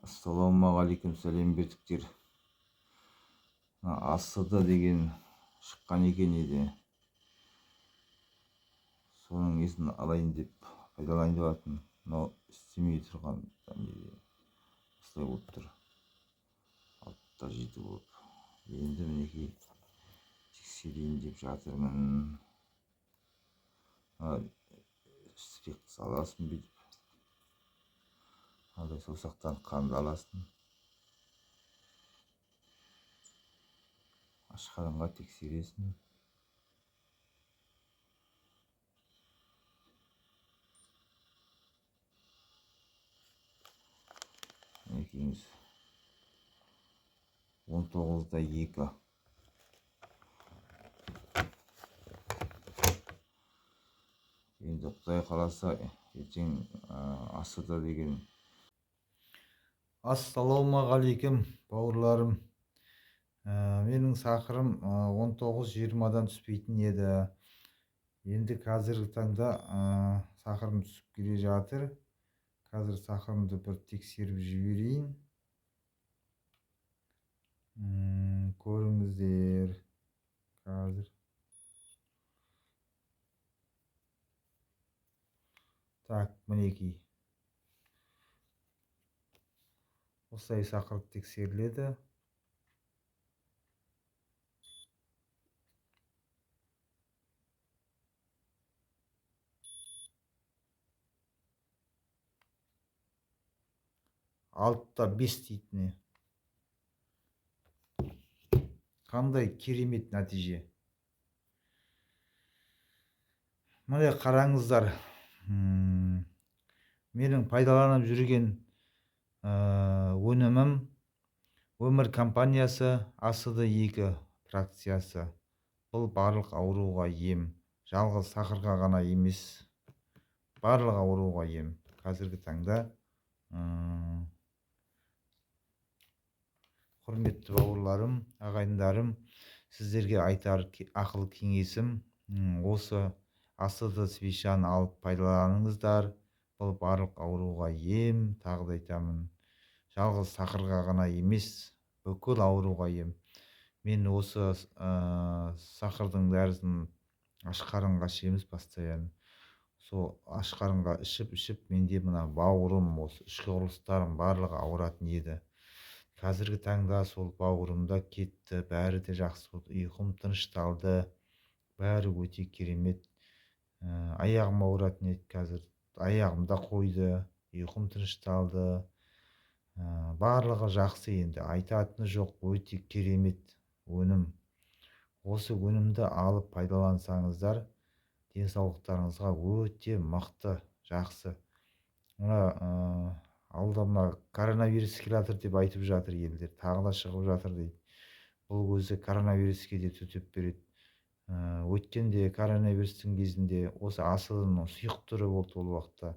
Ассалаумағалейкум, сәлем бердіктер. Асыда деген шыққан екен еді. Соның есін алайын деп пайдалайын деп жатырмын. Мынау істемей тұрған осылай болып тұр. 6-7 болып. Енді мінекей тексерейін деп жатырмын. Спек саласын бүйтіп. Алдай саусақтан қанды аласын. Ашқарынға тексересің. Мінекейіңіз 19-2. Енді Құдай қаласа ертең асыда деген. Ассалаумағалейкум бауырларым. Менің сақырым 19-20-дан түспейтін еді. Енді қазіргі таңда сақырым түсіп келе жатыр. Қазір сақырымды бір тексеріп жіберейін. Көріңіздер қазір. Так, мінекей. Осылай сақырып тексеріледі. Алтыда 5 дейтіні. Қандай керемет нәтиже. Міне қараңыздар. Менің пайдаланып жүрген өнімім өмір компаниясы АСД2 фракциясы. Бұл барлық ауруға ем. Жалғыз сақырға ғана емес, барлық ауруға ем. Қазіргі таңда құрметті бауырларым, ағайындарым, сіздерге айтар ақыл кеңесім, осы АСД свечаны алып пайдаланыңыздар. Бұл барлық ауруға ем. Тағы да айтамын, жалғыз сақырға ғана емес, бүкіл ауруға ем. Мен осы сақырдың дәрісін ашқарынға ішеміз постоянно. Сол ашқарынға ішіп менде мына бауырым, осы ішкі құрылыстарым барлығы ауыратын еді. Қазіргі таңда сол бауырымда кетті, бәрі де жақсы болды, ұйқым тынышталды, бәрі өте керемет. Аяғым ауыратын еді, қазір аяғымда қойды, ұйқым тынышталды. Барлығы жақсы, енді айтатыны жоқ, өте керемет өнім. Осы өнімді алып пайдалансаңыздар, денсаулықтарыңызға өте мықты, жақсы. Алда мына коронавирус келе жатыр деп айтып жатыр елдер, тағы да шығып жатыр дейді. Бұл өзі коронавируске де төтеп береді. Өткенде коронавирустың кезінде осы асылының сұйық түрі болды ол уақытта.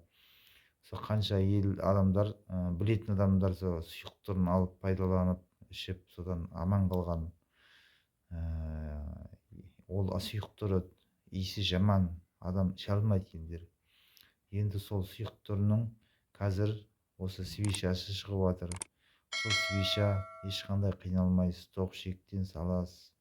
Қанша ел адамдар, білетін адамдар сұйық түрін алып пайдаланып ішіп содан аман қалған. Ол сұйық түрі иісі жаман, адам іше алмайды елдер. Енді сол сұйық түрінің қазір осы свечасы шығып жатыр. Сол свеча ешқандай қиналмайсыз, тоқ ішектен саласыз,